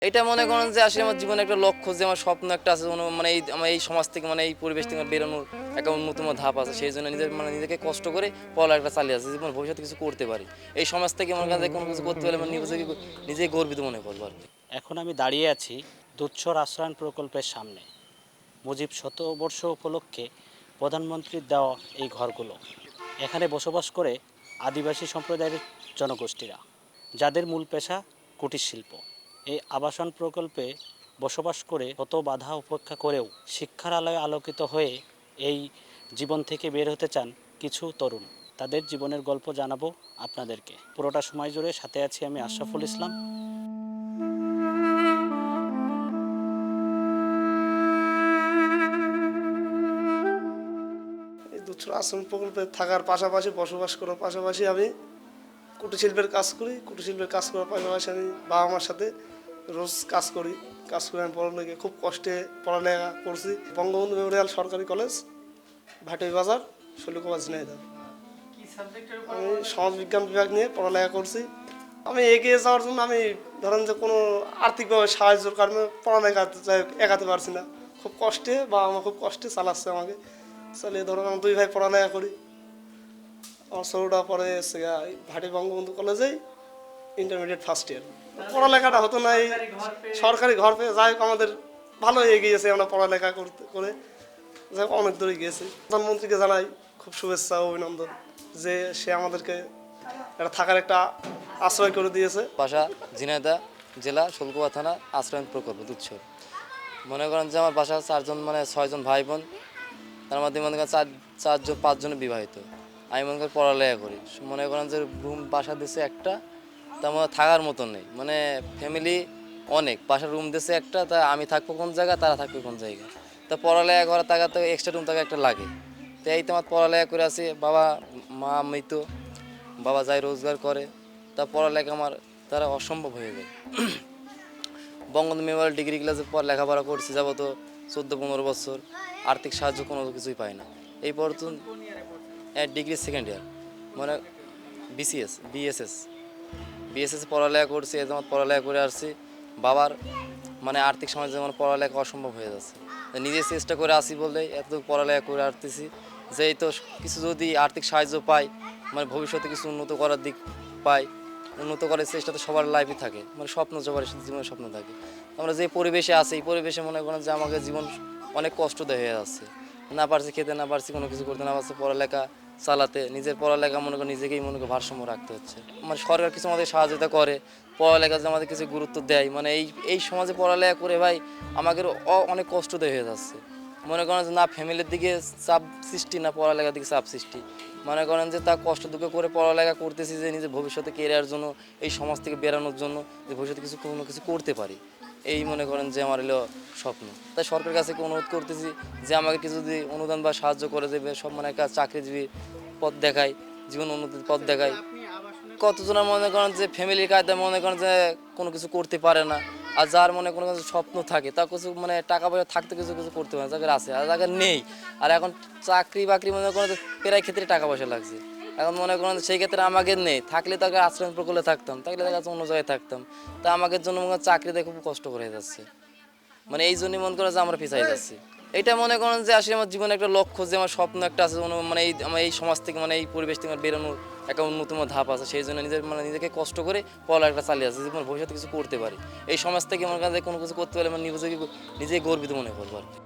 এটা মনে করেন যে আসলে আমার জীবনে একটা লক্ষ্য, যে আমার স্বপ্ন একটা আছে, মানে আমার এই সমাজ থেকে, মানে এই পরিবেশ থেকে বেরোনোর একটা অন্যতম ধাপ আছে। সেই জন্য নিজেকে কষ্ট করে পড়ালেখাটা চালিয়ে আছে, জীবন ভবিষ্যতে কিছু করতে পারি। এই সমাজ থেকে মনে করেন যে কোনো কিছু করতে পারলে মানে নিজেই গর্বিত মনে করবো আর কি। এখন আমি দাঁড়িয়ে আছি দুধসর আশ্রয়ণ প্রকল্পের সামনে। মুজিব শতবর্ষ উপলক্ষে প্রধানমন্ত্রীর দেওয়া এই ঘরগুলো, এখানে বসবাস করে আদিবাসী সম্প্রদায়ের জনগোষ্ঠীরা, যাদের মূল পেশা কুটির শিল্প। এই আবাসন প্রকল্পে বসবাস করে কত বাধা উপেক্ষা করেও শিক্ষার আলোয় আলোকিত হয়ে এই জীবন থেকে বের হতে চান কিছু তরুণ। তাদের জীবনের গল্প জানাবো আপনাদেরকে। পুরোটা সময় জুড়ে সাথে আছি আমি আশরাফুল ইসলাম। এই দুধসর আশ্রম প্রকল্পে থাকার পাশাপাশি, বসবাস করার পাশাপাশি আমি কুটির শিল্পের কাজ করি। কুটির শিল্পের কাজ করার পাশাপাশি আমি বাবা মার সাথে রোজ কাজ করি। কাজ করে আমি পড়ালেখা খুব কষ্টে পড়ালেখা করছি। বঙ্গবন্ধু মেমোরিয়াল সরকারি কলেজ, ভাটির বাজার, শৈলকুপা, ঝিনাইদহ। আমি সমাজবিজ্ঞান বিভাগ নিয়ে পড়ালেখা করছি। আমি এগিয়ে যাওয়ার জন্য আমি ধরেন যে কোনো আর্থিকভাবে সাহায্যের কারণে পড়ালেখা এগাতে পারছি না। খুব কষ্টে, বাবা মা খুব কষ্টে চালাচ্ছে আমাকে। চালিয়ে ধরুন আমরা দুই ভাই পড়ালেখা করি। আমার ছোটোটা পরে ভাটি বঙ্গবন্ধু কলেজেই ইন্টারমিডিয়েট ফার্স্ট ইয়ার। পড়ালেখাটা হতো না, এই সরকারি ঘর পেয়ে যাই হোক আমাদের ভালো এগিয়েছে। আমরা পড়ালেখা করতে করে যাই হোক অনেক দূরে গিয়েছি। প্রধানমন্ত্রীকে জানাই খুব শুভেচ্ছা ও অভিনন্দন যে সে আমাদেরকে একটা থাকার একটা আশ্রয় করে দিয়েছে। বাসা ঝিনাইদহ জেলা, শৈলকুপা থানা, আশ্রয়ণ প্রকল্প দুধসর। মনে করেন যে আমার বাসা চারজন, মানে 6 জন ভাই বোন। তার মধ্যে মনে করেন চারজন 5 জন বিবাহিত। আমি মনে করি পড়ালেখা করি। মনে করেন যে রুম বাসা দিছে একটা, তার মধ্যে থাকার মতন নেই, মানে ফ্যামিলি অনেক। বাসার রুম দিছে একটা, তা আমি থাকবো কোন জায়গায়, তারা থাকবে কোন জায়গায়। তা পড়ালেখা করার টাকা তো এক্সট্রা রুম টাকা একটা লাগে। তো এই তোমার পড়ালেখা করে আছি। বাবা মা মৃত, বাবা যায় রোজগার করে, তা পড়ালেখা আমার তারা অসম্ভব হয়ে যায়। বঙ্গবন্ধু মেমোরিয়াল ডিগ্রি ক্লাসের পর লেখাপড়া করছি যাবো তো 14-15 বছর। আর্থিক সাহায্য কোনো কিছুই পাই না এই পর্যন্ত। ডিগ্রি সেকেন্ড ইয়ার, মানে বিএসএস পড়ালেখা করছি। যেমন পড়ালেখা করে আসছি, বাবার মানে আর্থিক সমাজে যেমন পড়ালেখা অসম্ভব হয়ে যাচ্ছে। নিজে চেষ্টা করে আসি বললেই এতটুকু পড়ালেখা করে আসতেছি, যে এই তো কিছু যদি আর্থিক সাহায্য পাই, মানে ভবিষ্যতে কিছু উন্নত করার দিক পাই। উন্নত করার চেষ্টা তো সবার লাইফে থাকে, মানে স্বপ্ন সবার জীবনের স্বপ্ন থাকে। আমরা যে পরিবেশে আছি, এই পরিবেশে মনে করেন যে আমাকে জীবন অনেক কষ্টদায়ক হয়ে যাচ্ছে। না পারছি খেতে, না পারছি কোনো কিছু করতে, না পারছি পড়ালেখা চালাতে। নিজের পড়ালেখা মনে করেন নিজেকেই মনে করে ভারসাম্য রাখতে হচ্ছে। মানে সরকার কিছু আমাদের সহযোগিতা করে, পড়ালেখা যে আমাদের কিছু গুরুত্ব দেয়, মানে এই সমাজে পড়ালেখা করে ভাই আমাদের অনেক কষ্টদায়ক হয়ে যাচ্ছে। মনে করেন যে না ফ্যামিলির দিকে চাপ সৃষ্টি, না পড়ালেখার দিকে চাপ সৃষ্টি। মনে করেন যে তা কষ্ট দুঃখ করে পড়ালেখা করতেছি, যে নিজের ভবিষ্যতে কেরিয়ার জন্য, এই সমাজ থেকে বেরানোর জন্য, যে ভবিষ্যতে কোনো কিছু করতে পারি। এই মনে করেন যে আমার হলো স্বপ্ন। তাই সরকারের কাছে অনুরোধ করতেছি যে আমাকে কিছু যদি অনুদান বা সাহায্য করে দেবে, সব মানে একটা চাকরিজীবী পথ দেখায়, জীবন উন্নতির পথ দেখায়। কতজনের মনে করেন যে ফ্যামিলির কায়দায় মনে করেন যে কোনো কিছু করতে পারে না। আর যার মনে কোনো কিছু স্বপ্ন থাকে, তা কিছু মানে টাকা পয়সা থাকতে কিছু কিছু করতে পারে, যাদের আছে আর যাদের নেই। আর এখন চাকরি বাকরি মনে করেন যে প্রায় ক্ষেত্রে টাকা পয়সা লাগছে। এখন মনে করেন সেই ক্ষেত্রে আমাকে নেই, থাকলে তাকে আশ্রয় প্রকল্পে থাকতাম, থাকলে তার কাছে অন্য জায়গায় থাকতাম। তা আমাদের জন্য মনে করেন চাকরিতে খুব কষ্ট করে যাচ্ছে। মানে এই জন্যই মনে করেন যে আমরা পিছাই যাচ্ছি। এটা মনে করেন যে আসলে আমার জীবনে একটা লক্ষ্য, যে আমার স্বপ্ন একটা আছে, মানে আমার এই সমাজ থেকে, মানে এই পরিবেশ থেকে বেরোনোর একটা অন্যতম ধাপ আছে। সেই জন্য নিজেকে কষ্ট করে পড়ালেখাটা চালিয়ে আছে, জীবন ভবিষ্যতে কিছু করতে পারি। এই সমাজ থেকে মনে করেন যে কোনো কিছু করতে পারলে মানে নিজেই গর্বিত মনে করবো আর কি।